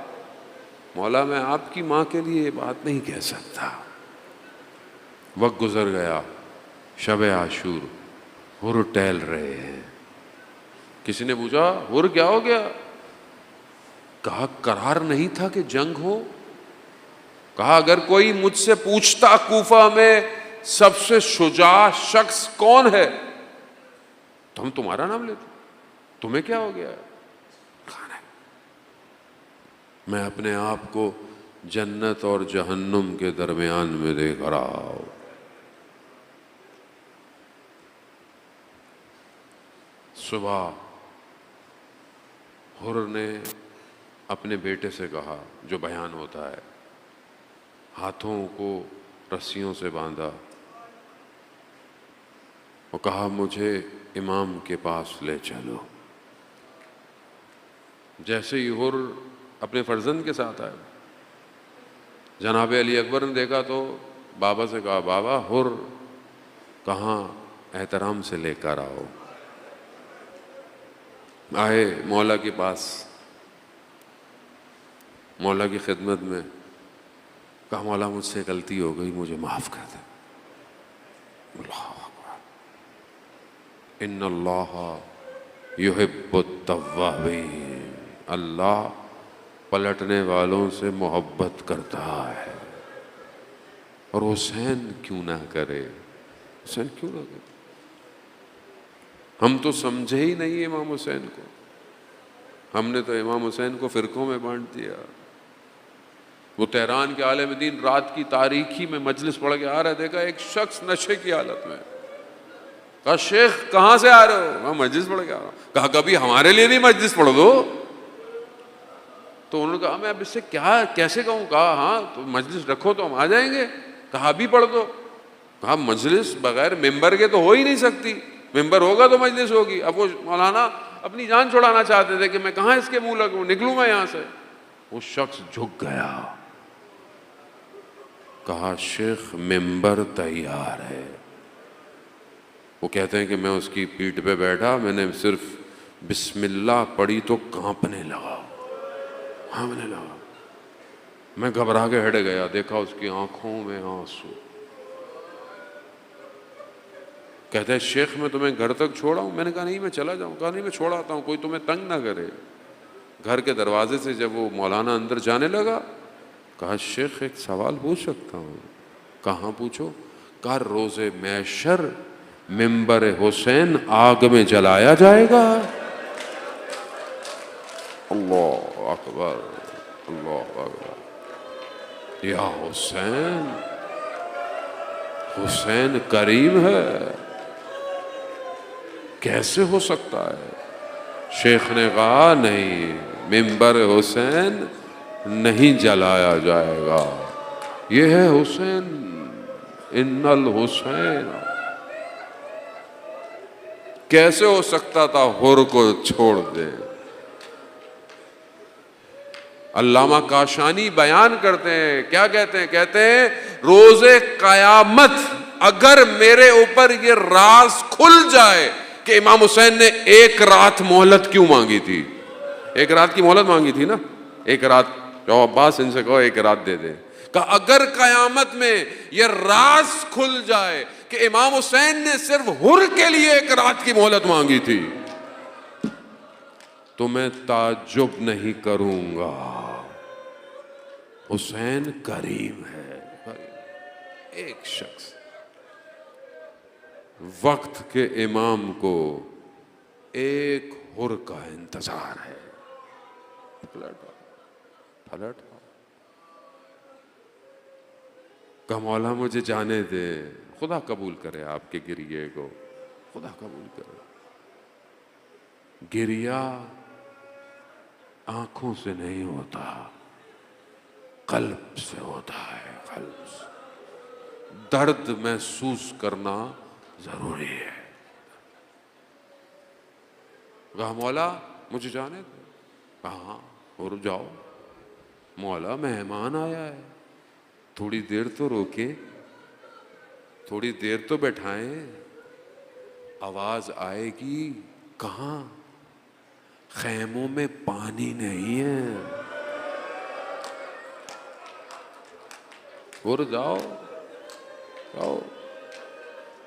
مولا میں آپ کی ماں کے لیے یہ بات نہیں کہہ سکتا. وقت گزر گیا، شب عاشور، حر ٹہل رہے ہیں. کسی نے پوچھا حر کیا ہو گیا؟ کہا قرار نہیں تھا کہ جنگ ہو. کہا اگر کوئی مجھ سے پوچھتا کوفہ میں سب سے شجاع شخص کون ہے تو ہم تمہارا نام لیتے. تمہیں کیا ہو گیا؟ میں اپنے آپ کو جنت اور جہنم کے درمیان میں دیکھ رہا ہوں. صبح حر نے اپنے بیٹے سے کہا، جو بیان ہوتا ہے، ہاتھوں کو رسیوں سے باندھا اور کہا مجھے امام کے پاس لے چلو. جیسے ہی حر اپنے فرزند کے ساتھ آئے، جناب علی اکبر نے دیکھا تو بابا سے کہا بابا حر کہاں، احترام سے لے کر آؤ. آئے مولا کے پاس، مولا کی خدمت میں. کہا مولا مجھ سے غلطی ہو گئی، مجھے معاف کر دے. اللہ اکبر. ان اللہ یحب التوابین، اللہ پلٹنے والوں سے محبت کرتا ہے. اور حسین کیوں نہ کرے، حسین کیوں نہ کرے. ہم تو سمجھے ہی نہیں امام حسین کو. ہم نے تو امام حسین کو فرقوں میں بانٹ دیا. وہ تہران کے عالم دین رات کی تاریکی میں مجلس پڑھ کے آ رہا، دیکھا ایک شخص نشے کی حالت میں. کہا شیخ کہاں سے آ رہے ہو؟ میں مجلس پڑھ کے آ رہا ہوں. کہا کبھی ہمارے لیے بھی مجلس پڑھ دو. تو انہوں نے کہا میں اب اس سے کیا کیسے کہوں. کہا ہاں تو مجلس رکھو تو ہم آ جائیں گے. کہا ابھی پڑھ دو. کہا مجلس بغیر ممبر کے تو ہو ہی نہیں سکتی، ممبر ہوگا تو مجلس ہوگی. اب وہ مولانا اپنی جان چھڑانا چاہتے تھے کہ میں کہاں اس کے منہ لگوں، نکلوں میں یہاں سے. وہ شخص جھک گیا. کہا شیخ ممبر تیار ہے. وہ کہتے ہیں کہ میں اس کی پیٹھ پہ بیٹھا، میں نے صرف بسم اللہ پڑھی تو کانپنے لگا. میں گھبرا کے ہٹ گیا، دیکھا اس کی آنکھوں میں آنسو. کہتا ہے شیخ میں تمہیں گھر تک چھوڑا ہوں. میں نے کہا نہیں میں چلا جاؤں. کہا نہیں میں چھوڑ آتا ہوں، کوئی تمہیں تنگ نہ کرے. گھر کے دروازے سے جب وہ مولانا اندر جانے لگا، کہا شیخ ایک سوال پوچھ سکتا ہوں؟ کہاں پوچھو. کہا روز محشر ممبر حسین آگ میں جلایا جائے گا. اللہ اکبر، اللہ اکبر. یا حسین، حسین کریم ہے، کیسے ہو سکتا ہے؟ شیخ نے کہا نہیں، ممبر حسین نہیں جلایا جائے گا. یہ ہے حسین، ان الحسین. کیسے ہو سکتا تھا حر کو چھوڑ دے. علامہ کاشانی بیان کرتے ہیں، کیا کہتے ہیں؟ کہتے ہیں روز قیامت اگر میرے اوپر یہ راز کھل جائے کہ امام حسین نے ایک رات مہلت کیوں مانگی تھی. ایک رات کی مہلت مانگی تھی نا، ایک رات. جو عباس ان سے کہو ایک رات دے دیں. کہ اگر قیامت میں یہ راز کھل جائے کہ امام حسین نے صرف حر کے لیے ایک رات کی مہلت مانگی تھی تو میں تعجب نہیں کروں گا. حسین کریم ہے. ایک شخص وقت کے امام کو ایک حر کا انتظار ہے. پلٹ کہ مولا مجھے جانے دے. خدا قبول کرے آپ کے گریے کو، خدا قبول کرے. گریا آنکھوں سے نہیں ہوتا، قلب سے ہوتا ہے. قلب سے درد محسوس کرنا ضروری ہے. کہا مولا مجھے جانے دے. کہاں اور جاؤ. مولا مہمان آیا ہے، تھوڑی دیر تو روکیں، تھوڑی دیر تو بیٹھائیں. آواز آئے گی. کہاں؟ خیموں میں پانی نہیں ہے. اور جاؤ جاؤ.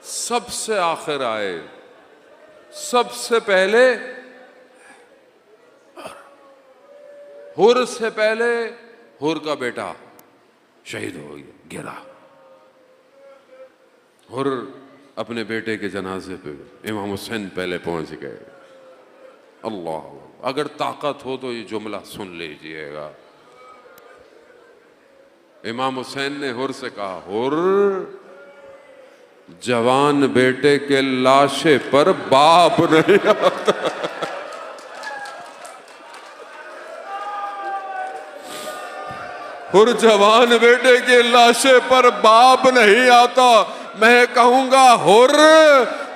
سب سے آخر آئے, سب سے پہلے حر سے پہلے حر کا بیٹا شہید ہو گیا, گرا. حر اپنے بیٹے کے جنازے پہ امام حسین پہلے پہنچ گئے. اللہ, اگر طاقت ہو تو یہ جملہ سن لیجئے گا. امام حسین نے حر سے کہا, حر, جوان بیٹے کے لاشے پر باپ نہیں آتا. حر, جوان بیٹے کے لاشے پر باپ نہیں آتا. میں کہوں گا حر,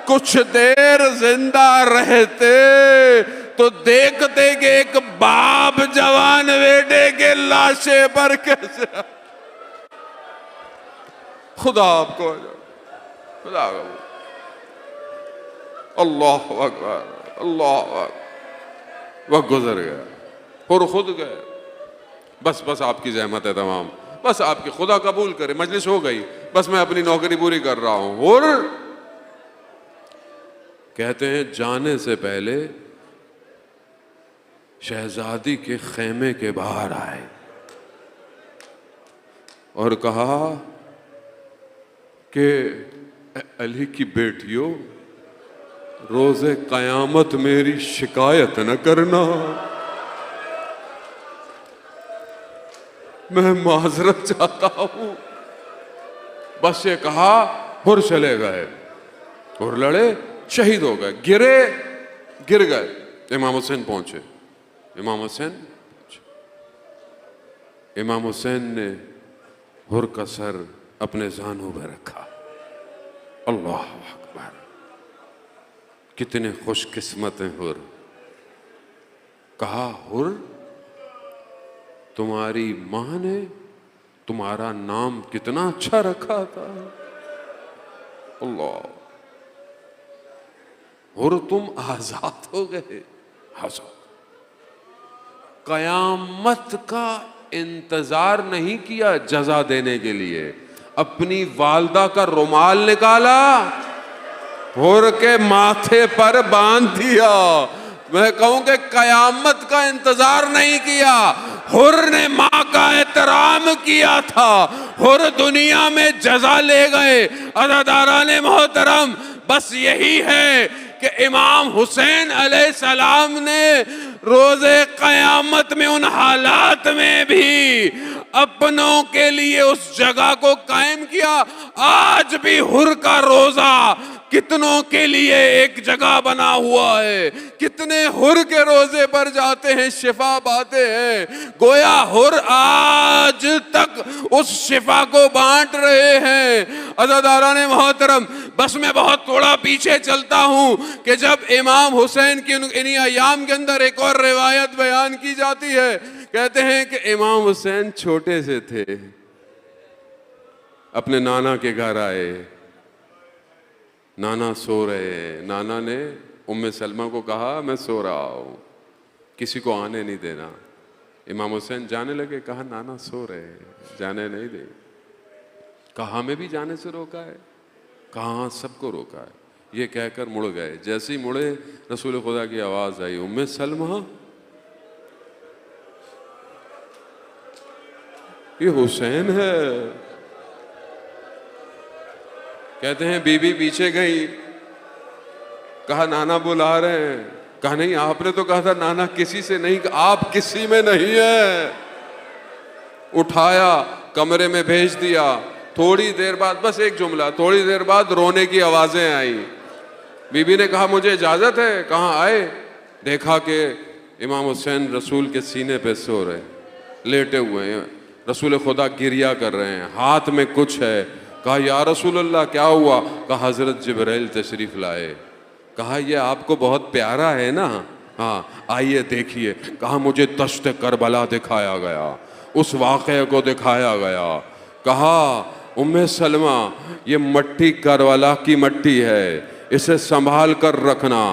کچھ دیر زندہ رہتے تو دیکھتے کہ ایک باپ جوان بیٹے کے لاشے پر کیسے. خدا آپ کو, خدا اللہ اکبر, اللہ اکبر. وقت گزر گیا, حر خود گئے. بس بس آپ کی زحمت ہے تمام, بس آپ کی, خدا قبول کرے, مجلس ہو گئی, بس میں اپنی نوکری پوری کر رہا ہوں. حر کہتے ہیں جانے سے پہلے شہزادی کے خیمے کے باہر آئے اور کہا کہ علی کی بیٹیوں, روز قیامت میری شکایت نہ کرنا, میں معذرت چاہتا ہوں. بس یہ کہا, حر چلے گئے. حر لڑے, شہید ہو گئے, گر گئے. امام حسین پہنچے. امام حسین نے حر کا سر اپنے زانوں پہ رکھا. اللہ اکبر, کتنے خوش قسمت ہیں حر. کہا, حر, تمہاری ماں نے تمہارا نام کتنا اچھا رکھا تھا. اللہ, حر تم آزاد ہو گئے. آزاد. قیامت کا انتظار نہیں کیا جزا دینے کے لیے, اپنی والدہ کا رومال نکالا, حر کے ماتھے پر باندھ دیا. میں کہوں کہ قیامت کا انتظار نہیں کیا, حر نے ماں کا احترام کیا تھا. حر دنیا میں جزا لے گئے. عزاداران محترم, بس یہی ہے کہ امام حسین علیہ السلام نے روز قیامت میں ان حالات میں بھی اپنوں کے لیے اس جگہ کو قائم کیا. آج بھی حر کا روزہ کتنوں کے لیے ایک جگہ بنا ہوا ہے. کتنے حر کے روزے پر جاتے ہیں, شفا پاتے ہیں. گویا حر آج تک اس شفا کو بانٹ رہے ہیں. عزاداران محترم, بس میں بہت تھوڑا پیچھے چلتا ہوں کہ جب امام حسین کی انہی ایام کے اندر ایک اور روایت بیان کی جاتی ہے. کہتے ہیں کہ امام حسین چھوٹے سے تھے, اپنے نانا کے گھر آئے. نانا سو رہے ہیں. نانا نے ام سلمہ کو کہا, میں سو رہا ہوں, کسی کو آنے نہیں دینا. امام حسین جانے لگے. کہا, نانا سو رہے ہیں, جانے نہیں دے. کہا, ہمیں بھی جانے سے روکا ہے. کہاں, سب کو روکا ہے. یہ کہہ کر مڑ گئے. جیسے ہی مڑے, رسول خدا کی آواز آئی, ام سلمہ, یہ حسین ہے. کہتے ہیں بی بی پیچھے گئی. کہا, نانا بلا رہے ہیں. کہا, نہیں, آپ نے تو کہا تھا نانا کسی سے نہیں, آپ کسی میں نہیں ہے. اٹھایا, کمرے میں بھیج دیا. تھوڑی دیر بعد, بس ایک جملہ, تھوڑی دیر بعد رونے کی آوازیں آئیں. بی بی نے کہا, مجھے اجازت ہے. کہاں آئے, دیکھا کہ امام حسین رسول کے سینے پہ سو رہے, لیٹے ہوئے ہیں. رسول خدا گریا کر رہے ہیں, ہاتھ میں کچھ ہے. کہا, یا رسول اللہ کیا ہوا؟ کہا, حضرت جبرائیل تشریف لائے. کہا, یہ آپ کو بہت پیارا ہے نا؟ ہاں, آئیے دیکھیے. کہا, مجھے دشت کربلا دکھایا گیا, اس واقعے کو دکھایا گیا. کہا, ام سلمہ, یہ مٹی کربلا کی مٹی ہے, اسے سنبھال کر رکھنا.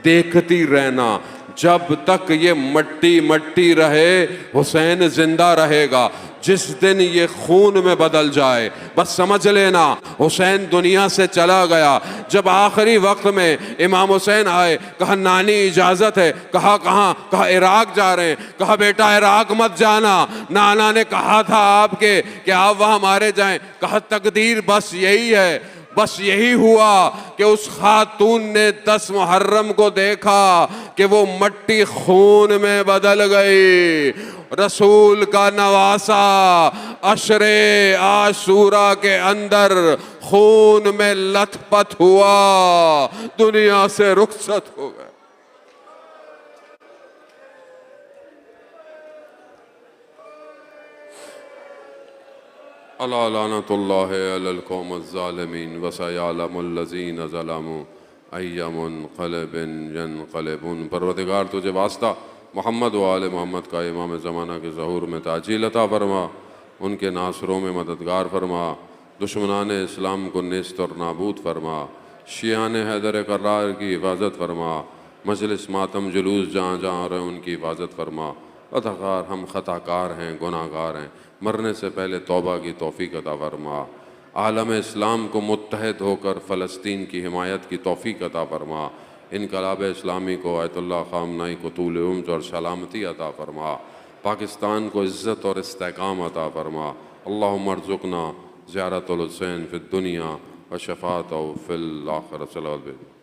دیکھتی رہنا، جب تک یہ مٹی مٹی رہے حسین زندہ رہے گا، جس دن یہ خون میں بدل جائے بس سمجھ لینا حسین دنیا سے چلا گیا۔ جب آخری وقت میں امام حسین آئے، کہا نانی اجازت ہے، کہا کہاں؟ کہا عراق جا رہے ہیں۔ کہا بیٹا عراق مت جانا، نانا نے کہا تھا آپ کے کہ آپ وہاں مارے جائیں۔ کہا تقدیر بس یہی ہے، بس یہی ہوا کہ اس خاتون نے 10 محرم کو دیکھا کہ وہ مٹی خون میں بدل گئی۔ رسول کا نواسا عشر عاشورہ کے اندر خون میں لت پت ہوا، دنیا سے رخصت ہو گئے۔ الا لعنت اللہ علی القوم الظالمین وسیعلم الذین ظلموا ای منقلب ینقلبون۔ پروردگار تجھے واسطہ محمد و آل محمد کا امام زمانہ کے ظہور میں تعجیل عطا فرما، ان کے ناصروں میں مددگار فرما، دشمنان اسلام کو نیست اور نابود فرما، شیعان حیدر کرار کی حفاظت فرما، مجلس ماتم جلوس جہاں جہاں رہے ان کی حفاظت فرما۔ عطاکار ہم خطا کار ہیں، گناہ گار ہیں، مرنے سے پہلے توبہ کی توفیق عطا فرما۔ عالم اسلام کو متحد ہو کر فلسطین کی حمایت کی توفیق عطا فرما۔ انقلاب اسلامی کو، آیت اللہ خامنائی کو طول عمر اور سلامتی عطا فرما۔ پاکستان کو عزت اور استحکام عطا فرما۔ اللہم ارزقنا زیارت الحسین فی الدنیا و شفاعتہ فی الآخرہ۔ صلی اللہ علیہ وسلم۔